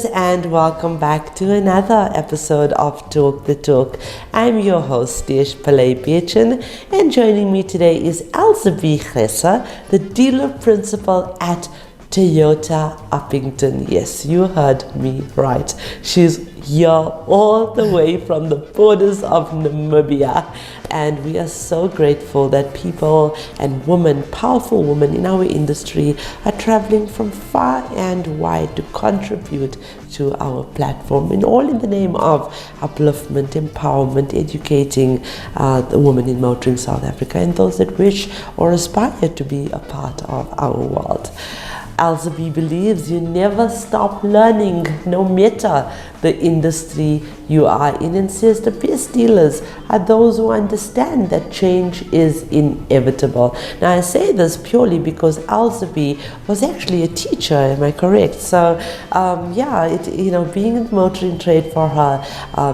viewers, and welcome back to another episode of Talk the Talk. I'm your host, Deesh Pillay-Bechen, and joining me today is Elsabe Gresse, the dealer principal at Toyota Upington. Yes, you heard me right. She's here all the way from the borders of Namibia, and we are so grateful that people and women, powerful women in our industry, are traveling from far and wide to contribute to our platform, and all in the name of upliftment, empowerment, educating the women in motoring South Africa and those that wish or aspire to be a part of our world. Elsabe believes you never stop learning, no matter the industry you are in, and says the best dealers are those who understand that change is inevitable. Now, I say this purely because Elsabe was actually a teacher, am I correct? So, being in the motoring trade for her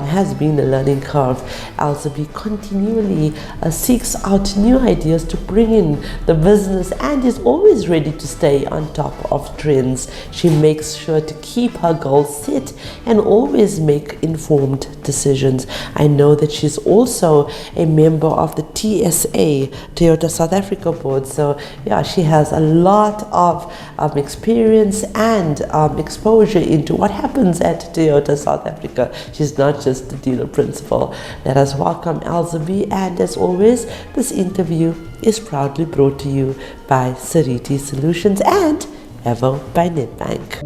has been a learning curve. Elsabe continually seeks out new ideas to bring in the business and is always ready to stay on top of trends. She makes sure to keep her goals set and always make informed decisions. I know that she's also a member of the TSA, Toyota South Africa board. So yeah, she has a lot of experience and exposure into what happens at Toyota South Africa. She's not just the dealer principal. Let us welcome Elsabe, and as always, this interview is proudly brought to you by Sariti Solutions and Evo by Nedbank.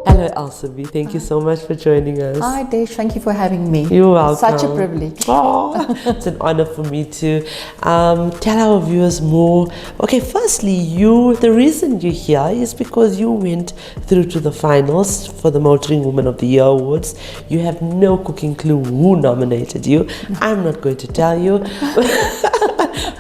Hello Elsabe, thank you so much for joining us. Hi Deesh, thank you for having me. You're welcome. Such a privilege. Oh, it's an honor for me too. Tell our viewers more. Okay, firstly, the reason you're here is because you went through to the finals for the Motoring Woman of the Year Awards. You have no cooking clue who nominated you. I'm not going to tell you.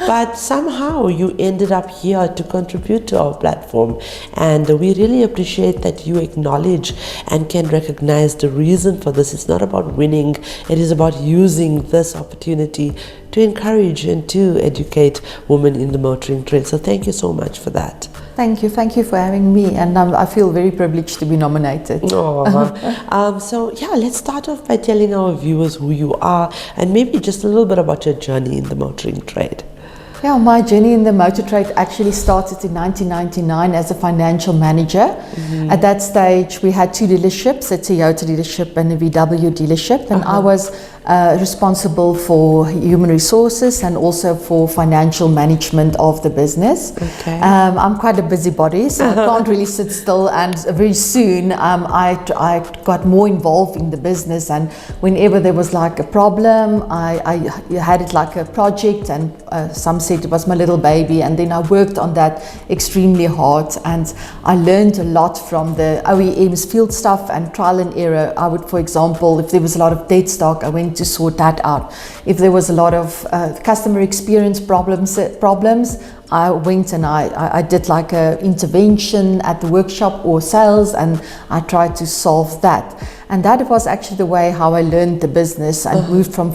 But somehow you ended up here to contribute to our platform, and we really appreciate that you acknowledge and can recognize the reason for this. It's not about winning, it is about using this opportunity to encourage and to educate women in the motoring trade. So thank you so much for that. Thank you for having me, and I feel very privileged to be nominated. Let's start off by telling our viewers who you are and maybe just a little bit about your journey in the motoring trade. Yeah, my journey in the motor trade actually started in 1999 as a financial manager. Mm-hmm. At that stage, we had two dealerships, a Toyota dealership and a VW dealership, and I was responsible for human resources and also for financial management of the business. Okay. I'm quite a busybody, so I can't really sit still, and very soon I got more involved in the business, and whenever there was like a problem, I had it like a project, and some said it was my little baby, and then I worked on that extremely hard, and I learned a lot from the OEM's field stuff and trial and error. I would, for example, if there was a lot of dead stock, I went to sort that out. If there was a lot of customer experience problems, I went and I did like a intervention at the workshop or sales, and I tried to solve that. And that was actually the way how I learned the business and moved from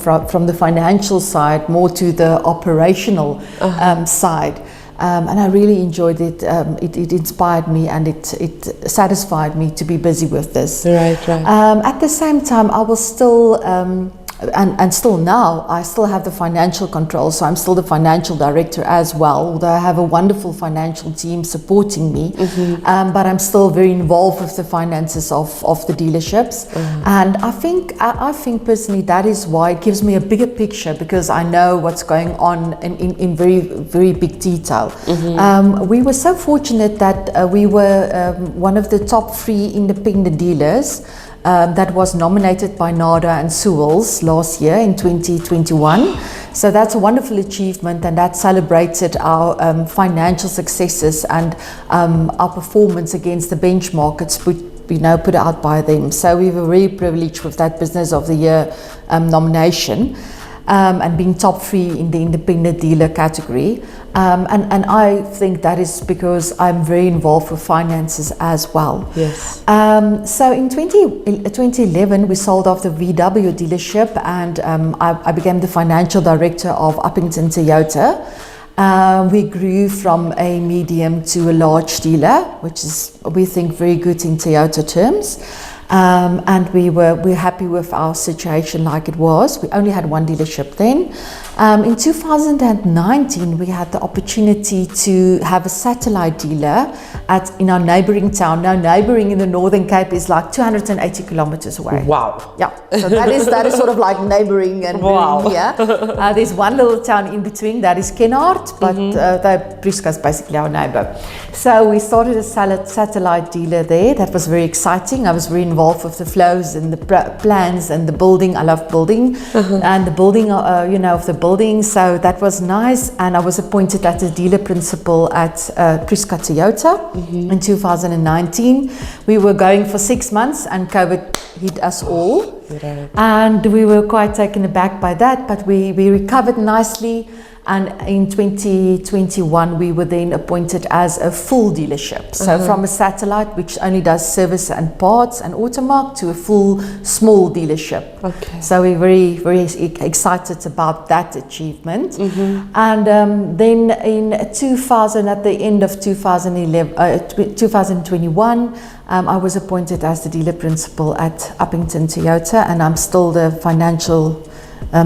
the financial side more to the operational side. And I really enjoyed it. It inspired me, and it satisfied me to be busy with this. Right. At the same time, I was still and still now, I still have the financial control, so I'm still the financial director as well, although I have a wonderful financial team supporting me. Mm-hmm. But I'm still very involved with the finances of the dealerships. Mm-hmm. And I think personally that is why it gives me a bigger picture, because I know what's going on in very, very big detail. Mm-hmm. We were so fortunate that we were one of the top 3 independent dealers that was nominated by NADA and Sewells last year in 2021. So that's a wonderful achievement, and that celebrated our financial successes and our performance against the benchmarks put out by them. So we were very privileged with that Business of the Year nomination. And being top 3 in the independent dealer category. And I think that is because I'm very involved with finances as well. Yes. So in 2011, we sold off the VW dealership, and I became the financial director of Upington Toyota. We grew from a medium to a large dealer, which is, we think, very good in Toyota terms. And we're happy with our situation like it was. We only had one dealership then. In 2019, we had the opportunity to have a satellite dealer in our neighboring town. Now, neighboring in the Northern Cape is like 280 kilometers away. Wow. Yeah, so that is sort of like neighboring and wow. here. There's one little town in between, that is Kennard, but Prieska is basically our neighbor. So we started a satellite dealer there. That was very exciting. I was very involved with the flows and the plans and the building. I love building and the building, of the building. So that was nice. And I was appointed as the dealer principal at Prieska Toyota in 2019. We were going for 6 months and COVID hit us all. Right. And we were quite taken aback by that, but we recovered nicely. And in 2021, we were then appointed as a full dealership. So from a satellite, which only does service and parts and automark, to a full small dealership. Okay. So we're very, very excited about that achievement. And then in at the end of 2021, I was appointed as the dealer principal at Upington Toyota, and I'm still the financial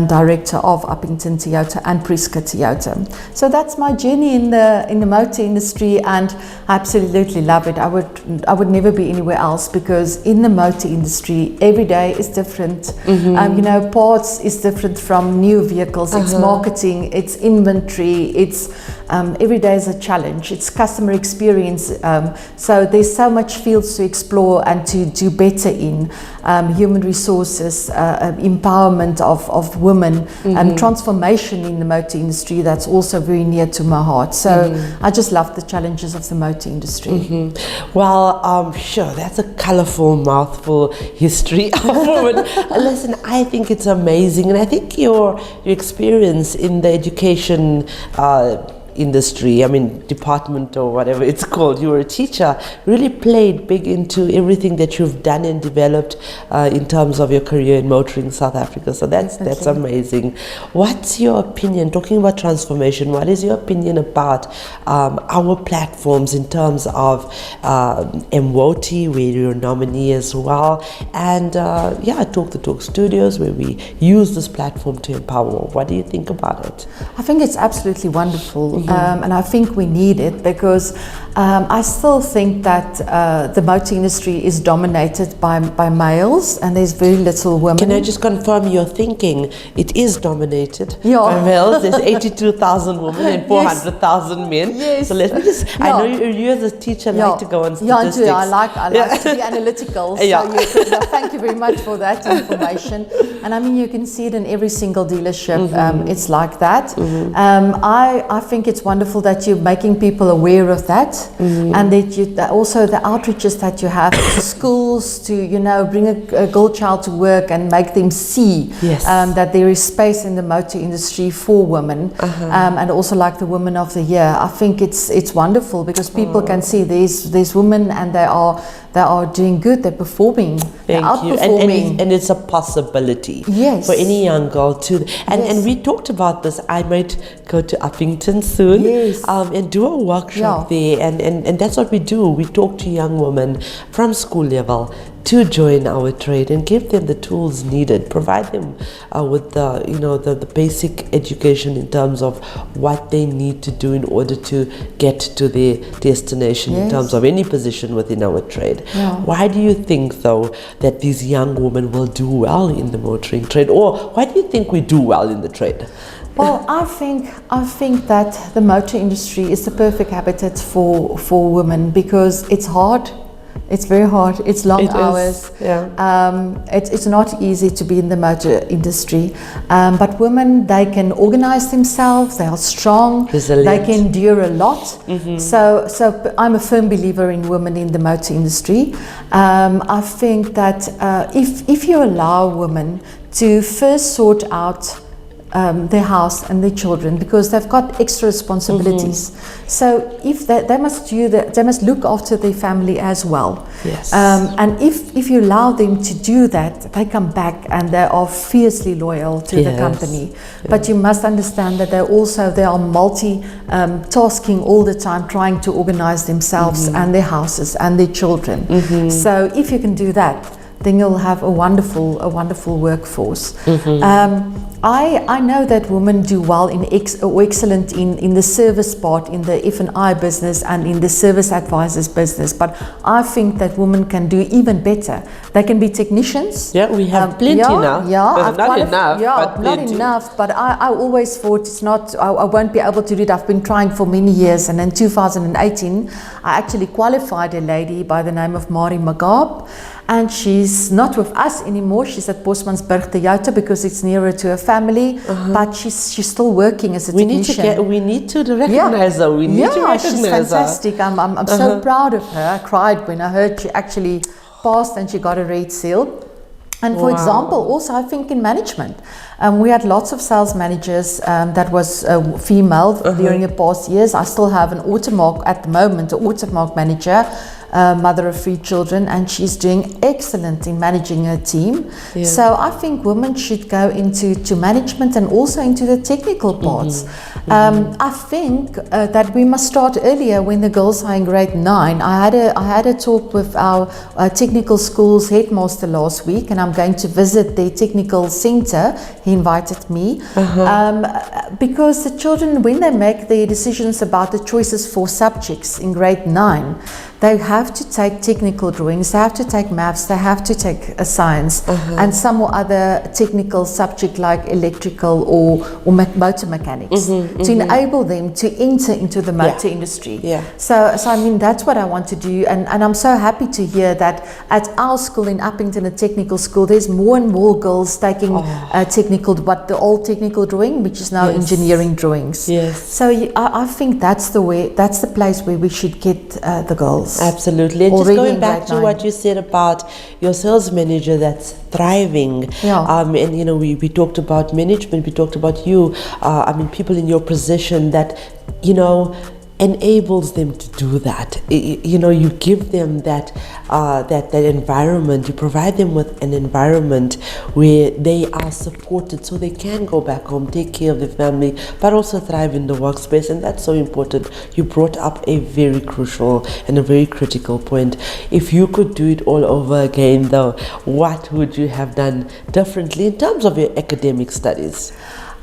director of Upington Toyota and Prieska Toyota. So that's my journey in the motor industry, and I absolutely love it. I would never be anywhere else, because in the motor industry every day is different. Parts is different from new vehicles. It's marketing, it's inventory, it's every day is a challenge. It's customer experience. So there's so much fields to explore and to do better in. Human resources, empowerment of women, transformation in the motor industry, that's also very near to my heart. So I just love the challenges of the motor industry. Well, sure, that's a colorful, mouthful history of women. Listen, I think it's amazing, and I think your experience in the education industry, department or whatever it's called, you were a teacher, really played big into everything that you've done and developed in terms of your career in motoring South Africa. So that's amazing. What's your opinion, talking about transformation, what is your opinion about our platforms in terms of MWOTI, where you're a nominee as well, and Talk the Talk Studios, where we use this platform to empower? What do you think about it? I think it's absolutely wonderful. And I think we need it, because I still think that the motor industry is dominated by males, and there's very little women. Can I just confirm your thinking? It is dominated by males. There's 82,000 women and 400,000 men. Yes. So let me just, I know you as a teacher like to go on statistics. I like to be analytical. So thank you very much for that information. And you can see it in every single dealership. It's like that. I think it's wonderful that you're making people aware of that, and that also the outreaches that you have to schools to bring a girl child to work and make them see that there is space in the motor industry for women, and also like the Women of the Year. I think it's wonderful, because people can see there's women, and they are doing good, they're performing, they're outperforming. And it's a possibility for any young girl to, and we talked about this. I might go to Upington soon and do a workshop there, and that's what we do. We talk to young women from school level to join our trade and give them the tools needed, provide them with the basic education in terms of what they need to do in order to get to their destination in terms of any position within our trade. Why do you think, though, that these young women will do well in the motoring trade, or why do you think we do well in the trade? Well, I think that the motor industry is the perfect habitat for women, because it's hard. It's very hard. It's long hours. It's not easy to be in the motor industry. But women, they can organize themselves. They are strong. Resilient. They can endure a lot. So I'm a firm believer in women in the motor industry. I think that if you allow women to first sort out their house and their children, because they've got extra responsibilities. So if they must they must look after their family as well. Yes. And if you allow them to do that, they come back and they are fiercely loyal to the company. But you must understand that they are multi-tasking all the time, trying to organize themselves and their houses and their children. So if you can do that, then you'll have a wonderful workforce. I know that women do well excellent in the service part, in the F&I business and in the service advisors business, but I think that women can do even better. They can be technicians. Yeah, we have plenty now. Yeah, not enough. But not enough. But I always thought it's not. I won't be able to do it. I've been trying for many years, and in 2018, I actually qualified a lady by the name of Mari Magab. And she's not with us anymore. She's at Upington Toyota because it's nearer to her family. But she's still working as a technician. We need to recognize her. We need to recognize her. She's fantastic. I'm so proud of her. I cried when I heard she actually passed and she got a red seal. And for example, also I think in management, we had lots of sales managers that was female during the past years. I still have an Automark at the moment, an Automark manager, mother of 3 children, and she's doing excellent in managing her team. So I think women should go into management and also into the technical parts. I think that we must start earlier when the girls are in grade 9. I had a talk with our technical school's headmaster last week, and I'm going to visit their technical center. He invited me because the children, when they make their decisions about the choices for subjects in grade 9, they have to take technical drawings, they have to take maths, they have to take science, and some or other technical subject like electrical or motor mechanics to enable them to enter into the motor industry. So I mean, that's what I want to do, and I'm so happy to hear that at our school in Upington, a technical school, there's more and more girls taking the old technical drawing, which is now engineering drawings. So I think that's the place where we should get the girls. Absolutely. And just going back to what you said about your sales manager that's thriving, and you know, we talked about management, we talked about you, I mean, people in your position that, you know, enables them to do that. You know, you give them that environment, you provide them with an environment where they are supported so they can go back home, take care of their family, but also thrive in the workspace, and that's so important. You brought up a very crucial and a very critical point. If you could do it all over again though, what would you have done differently in terms of your academic studies?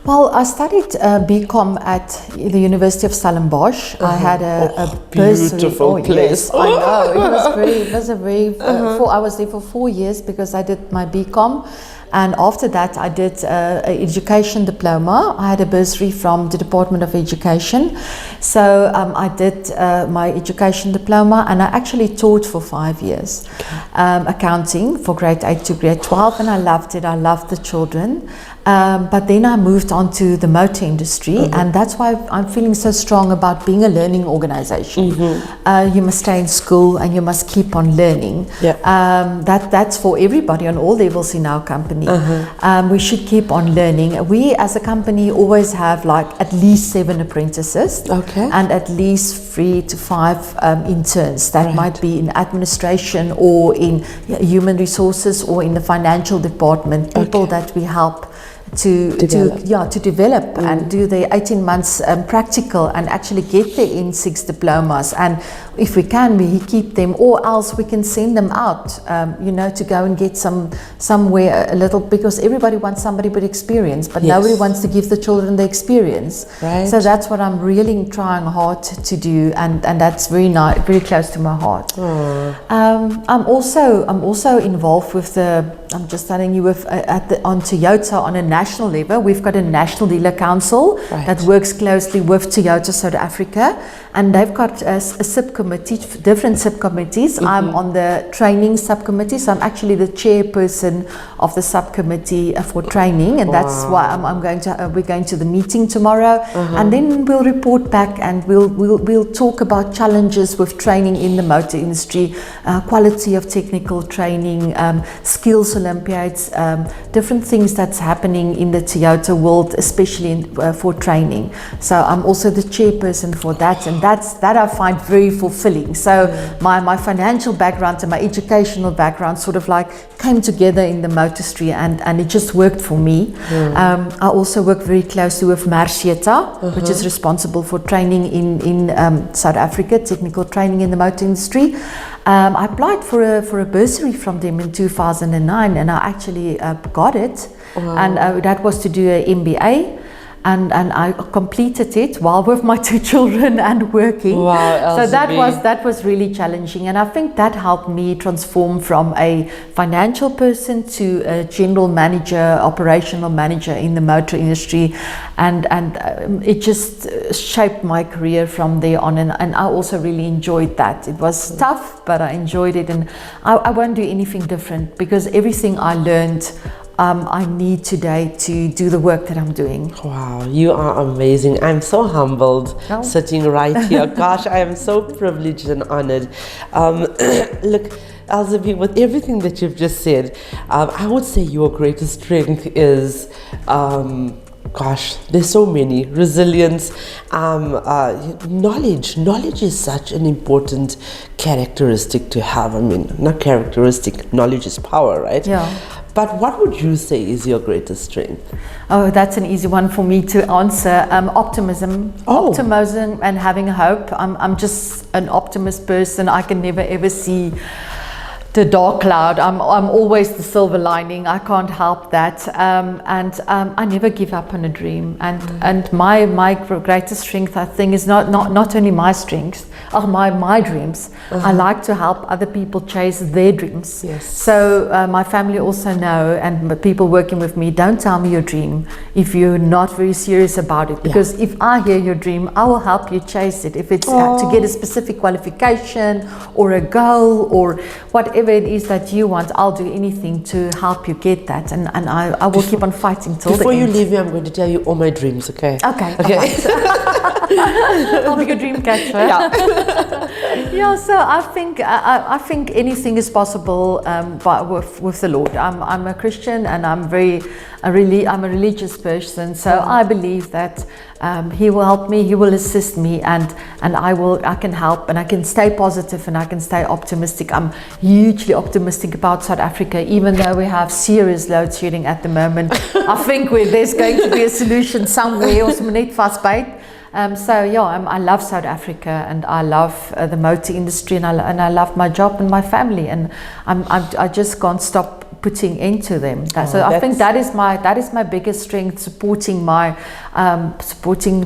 Well, I studied BCom at the University of Stellenbosch. I had a beautiful place. Yes, I know. It was a very. I was there for 4 years because I did my BCom, and after that I did an education diploma. I had a bursary from the Department of Education, so I did my education diploma, and I actually taught for 5 years, accounting for grade 8 to grade 12, and I loved it. I loved the children. But then I moved on to the motor industry, and that's why I'm feeling so strong about being a learning organization. You must stay in school and you must keep on learning. That's for everybody on all levels in our company. We should keep on learning. We as a company always have like at least 7 apprentices and at least 3 to 5 interns that might be in administration or in human resources or in the financial department, people that we help to develop and do their 18 months practical and actually get their N6 diplomas, and if we can, we keep them, or else we can send them out, you know, to go and get somewhere a little, because everybody wants somebody with experience, but nobody wants to give the children the experience. So that's what I'm really trying hard to do, and that's very nice, very close to my heart. I'm also involved with I'm just telling you, on Toyota on a national level. We've got a national dealer council that works closely with Toyota South Africa, and they've got a subcommittee subcommittees, different subcommittees. I'm on the training subcommittee, so I'm actually the chairperson of the subcommittee for training, and that's why I'm going to. We're going to the meeting tomorrow, and then we'll report back, and we'll talk about challenges with training in the motor industry, quality of technical training, skills Olympiads, different things that's happening in the Toyota world, especially for training. So I'm also the chairperson for that, and that I find very fulfilling. So my financial background and my educational background sort of like came together in the motor industry, and it just worked for me. I also work very closely with Marsieta, which is responsible for training in South Africa, technical training in the motor industry. I applied for a bursary from them in 2009, and I actually got it. And that was to do an MBA. And I completed it while with my 2 children and working. Wow, so that was really challenging, and I think that helped me transform from a financial person to a general manager, operational manager in the motor industry, and it just shaped my career from there on. And I also really enjoyed that. It was tough, but I enjoyed it, and I won't do anything different, because everything I learned, I need today to do the work that I'm doing. Wow, you are amazing. I'm so humbled sitting right here. Gosh, I am so privileged and honored. Look, Elsabe, with everything that you've just said, I would say your greatest strength is gosh, there's so many. Resilience, knowledge. Knowledge is such an important characteristic to have. I mean, not characteristic, knowledge is power, right? Yeah. But what would you say is your greatest strength? Oh, that's an easy one for me to answer. Optimism. Optimism and having hope. I'm just an optimist person. I can never ever see the dark cloud. I'm always the silver lining. I can't help that. And I never give up on a dream. And my greatest strength, I think, is not only my strengths, my dreams. I like to help other people chase their dreams. Yes. So my family also know, and people working with me, don't tell me your dream if you're not very serious about it. Because if I hear your dream, I will help you chase it. If it's to get a specific qualification or a goal or whatever it is that you want, I'll do anything to help you get that, and I will keep on fighting till the end. Before you leave me, I'm going to tell you all my dreams, okay? Okay. I'll be a dream catcher. Yeah, so I think anything is possible with the Lord. I'm a Christian, and I'm a religious person, so I believe that He will help me, He will assist me, and I can help, and I can stay positive, and I can stay optimistic. I'm hugely optimistic about South Africa, even though we have serious load shedding at the moment. I think there's going to be a solution somewhere, ons moet net vasbyt. I love South Africa, and I love the motor industry, and I love my job and my family, and I just can't stop putting into them. I think that is my biggest strength, supporting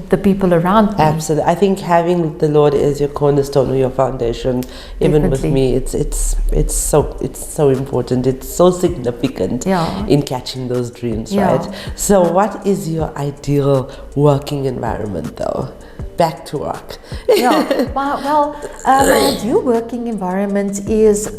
the people around me. Absolutely. I think having the Lord as your cornerstone or your foundation, even with me, it's so important. It's so significant in catching those dreams, right? So what is your ideal working environment, though? Back to work. My ideal working environment is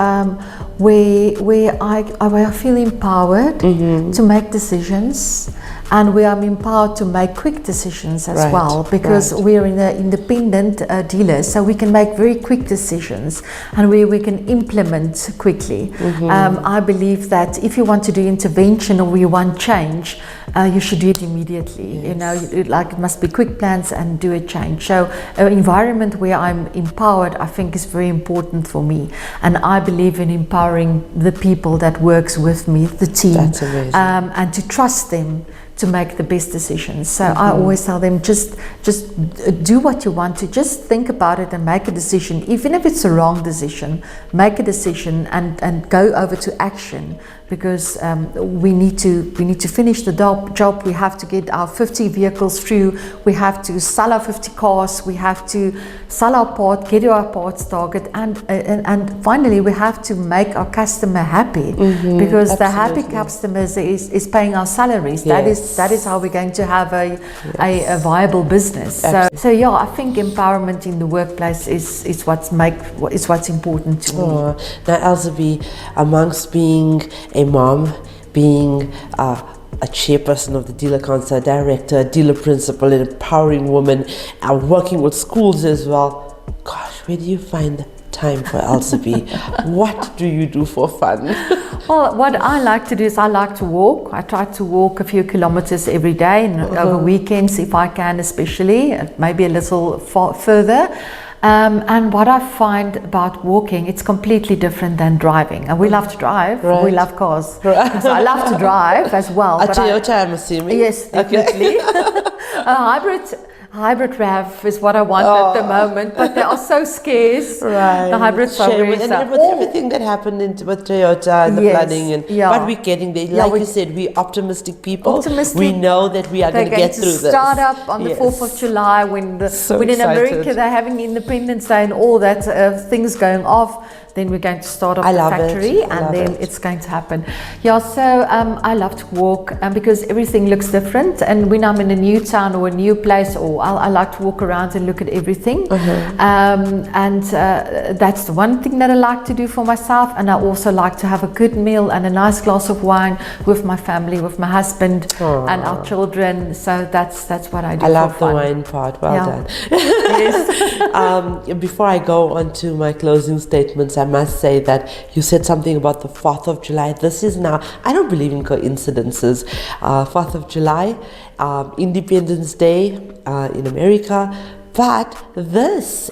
where I feel empowered to make decisions, and where I'm empowered to make quick decisions as well, because we're in an independent dealer, so we can make very quick decisions, and we can implement quickly. I believe that if you want to do intervention or you want change, you should do it immediately. You know, it must be quick plans and do a change. So an environment where I'm empowered, I think, is very important for me, and I believe in empowering the people that works with me, the team. That's amazing. And to trust them to make the best decisions. So I always tell them, just do what you want to, just think about it and make a decision. Even if it's a wrong decision, make a decision and go over to action, because we need to finish the job. We have to get our 50 vehicles through. We have to sell our 50 cars. We have to sell our part, get to our parts target, and finally we have to make our customer happy, because the happy customers is paying our salaries. Yes. That is how we're going to have a viable business. So yeah, I think empowerment in the workplace is what's important to me. Now, Elsabe, amongst being a mom, being a chairperson of the Dealer Council, director, dealer principal, an empowering woman, and working with schools as well, gosh, where do you find time for Elsabe? What do you do for fun? Well, what I like to do is I like to walk. I try to walk a few kilometers every day, and over weekends if I can, especially, maybe a little further. And what I find about walking, it's completely different than driving. And we love to drive. Right. We love cars. Right. So I love to drive as well. A Toyota, I'm assuming? Yes, definitely. A hybrid RAV is what I want at the moment, but they are so scarce. Right. The hybrids are very with everything that happened with Toyota and the flooding, but we're getting there. Like you said, we're optimistic people. We know that we are going to get through this. Start up on the 4th of July when in America they're having Independence Day and all that things going off. Then we're going to start up the factory, and then it's going to happen. Yeah, so I love to walk, because everything looks different. And when I'm in a new town or a new place, or I like to walk around and look at everything. And that's the one thing that I like to do for myself. And I also like to have a good meal and a nice glass of wine with my family, with my husband and our children. So that's what I do. I love the wine part. Well done. Yes. Before I go on to my closing statements, I must say that you said something about the 4th of July. This is now, I don't believe in coincidences. 4th of July, Independence Day in America, but this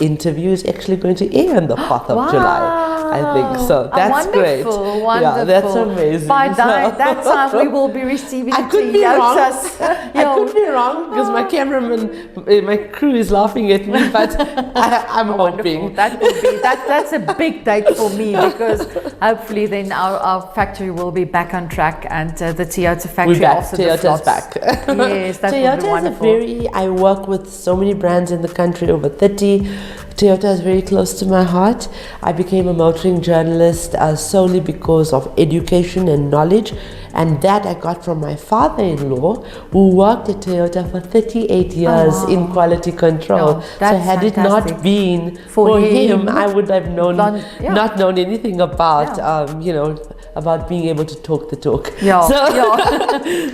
interview is actually going to air on the 4th of July. I think so. That's great. Wonderful. Yeah, that's amazing. By that time, we will be receiving I could be wrong. I could be wrong because my cameraman, my crew is laughing at me, but I'm hoping. That's a big date for me, because hopefully then our factory will be back on track, and the Toyota factory also Toyota's back. Yes, that Toyota will be wonderful. I work with so many brands in the country, over 30. Toyota is very close to my heart. I became a motoring journalist solely because of education and knowledge, and that I got from my father-in-law, who worked at Toyota for 38 years in quality control. So had it not been for him, I would have not known anything about about being able to talk the talk.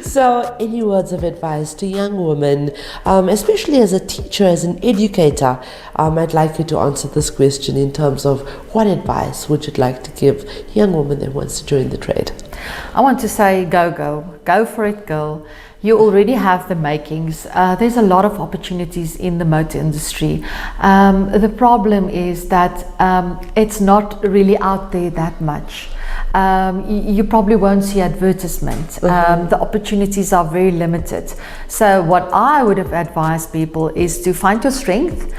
So any words of advice to young women, especially as a teacher, as an educator? I'd like you to answer this question in terms of what advice would you like to give a young woman that wants to join the trade? I want to say go for it, girl. You already have the makings. There's a lot of opportunities in the motor industry. The problem is that it's not really out there that much. You probably won't see advertisement. The opportunities are very limited. So what I would have advised people is to find your strength.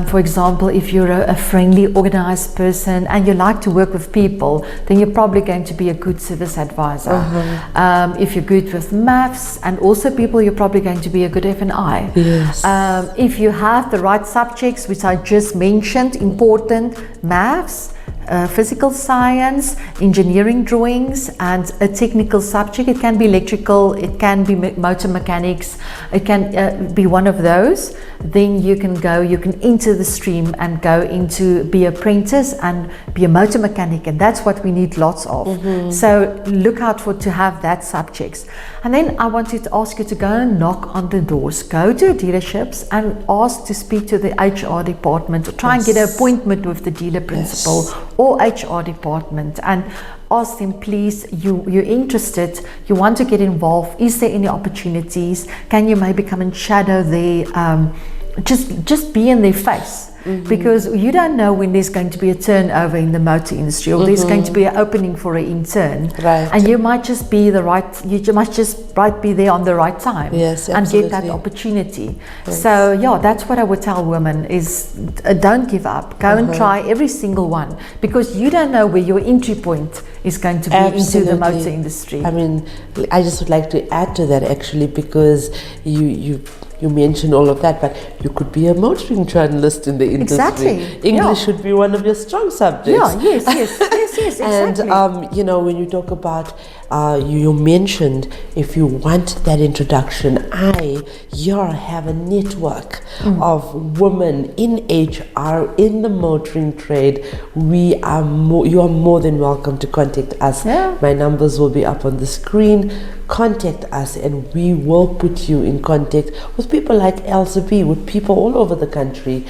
For example, if you're a friendly, organized person and you like to work with people, then you're probably going to be a good service advisor. If you're good with maths and also people, you're probably going to be a good F&I. Yes. If you have the right subjects, which I just mentioned, important, maths, physical science, engineering drawings, and a technical subject. It can be electrical, it can be motor mechanics, it can be one of those. Then you can enter the stream and go into be apprentice and be a motor mechanic, and that's what we need lots of. So look out to have that subjects. And then I wanted to ask you to go and knock on the doors, go to dealerships and ask to speak to the HR department, or try and get an appointment with the dealer principal or HR department, and ask them, please, you're interested, you want to get involved, is there any opportunities, can you maybe come and shadow their just be in their face. Because you don't know when there's going to be a turnover in the motor industry, or there's going to be an opening for an intern, and you might just be there on the right time, and get that opportunity. So that's what I would tell women is don't give up, go and try every single one, because you don't know where your entry point is going to be into the motor industry. I mean, I just would like to add to that actually, because you mentioned all of that, but you could be a motoring journalist in the industry. Exactly. English should be one of your strong subjects. Yeah, yes, exactly. And you know, when you talk about, you mentioned if you want that introduction, I have a network of women in HR, in the motoring trade. You are more than welcome to contact us. Yeah. My numbers will be up on the screen. Contact us and we will put you in contact with people like Elsabe, with people all over the country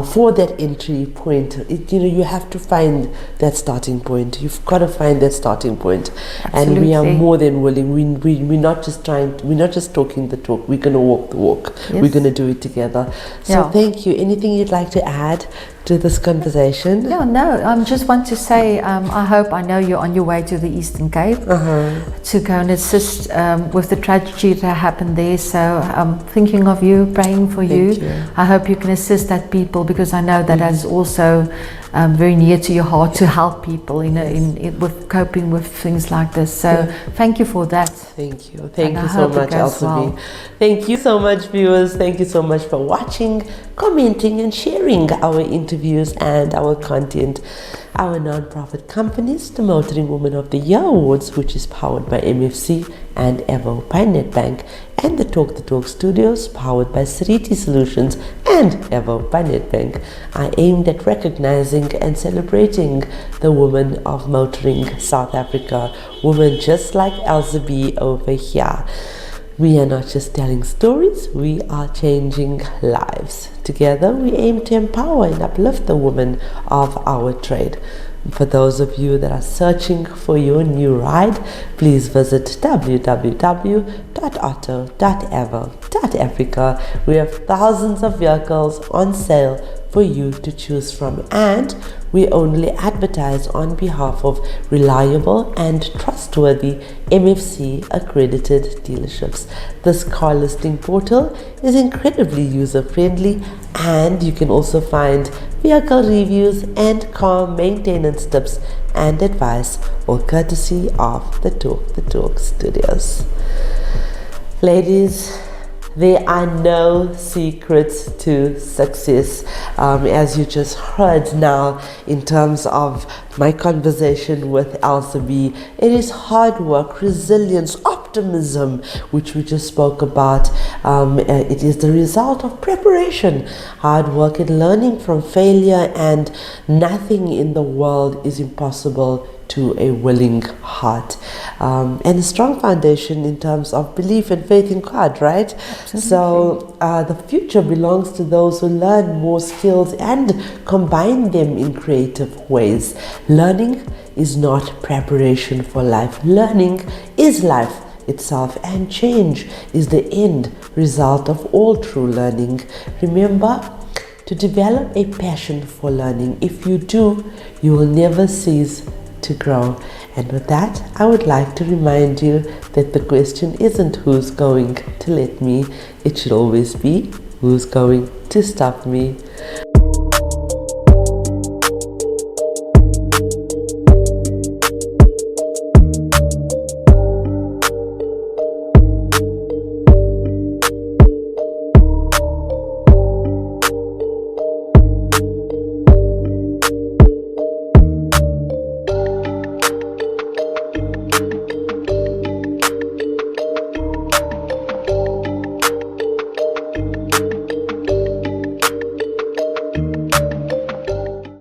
for that entry point. You have to find that starting point. You've got to find that starting point. Absolutely. And we are more than willing. We're not just talking the talk. We're going to walk the walk. Yes. We're going to do it together. So thank you. Anything you'd like to add to this conversation? I just want to say I know you're on your way to the Eastern Cape to go and assist with the tragedy that happened there. So I'm thinking of you, praying for you. I hope you can assist that people, because I know that is also very near to your heart, to help people with coping with things like this. So thank you for that. Thank you. Thank you so much, Elsabe. Thank you so much, viewers. Thank you so much for watching, commenting and sharing our interviews and our content. Our non-profit companies, the Motoring Woman of the Year Awards, which is powered by MFC and Evo by Nedbank, and the Talk the Talk Studios, powered by Sariti Solutions and Evo by Nedbank, are aimed at recognizing and celebrating the women of motoring South Africa, women just like Elsabe over here. We are not just telling stories, we are changing lives. Together, we aim to empower and uplift the women of our trade. For those of you that are searching for your new ride, please visit www.otto.evo.africa. We have thousands of vehicles on sale for you to choose from, and we only advertise on behalf of reliable and trustworthy MFC accredited dealerships. This car listing portal is incredibly user friendly, and you can also find vehicle reviews and car maintenance tips and advice, all courtesy of the Talk Studios. Ladies, there are no secrets to success. As you just heard now in terms of my conversation with Elsabe, it is hard work, resilience, optimism, which we just spoke about. It is the result of preparation, hard work and learning from failure, and nothing in the world is impossible to a willing heart, and a strong foundation in terms of belief and faith in God, right? Absolutely. So the future belongs to those who learn more skills and combine them in creative ways. Learning is not preparation for life. Learning is life itself, and change is the end result of all true learning. Remember to develop a passion for learning. If you do, you will never cease to grow. And with that, I would like to remind you that the question isn't who's going to let me, it should always be who's going to stop me.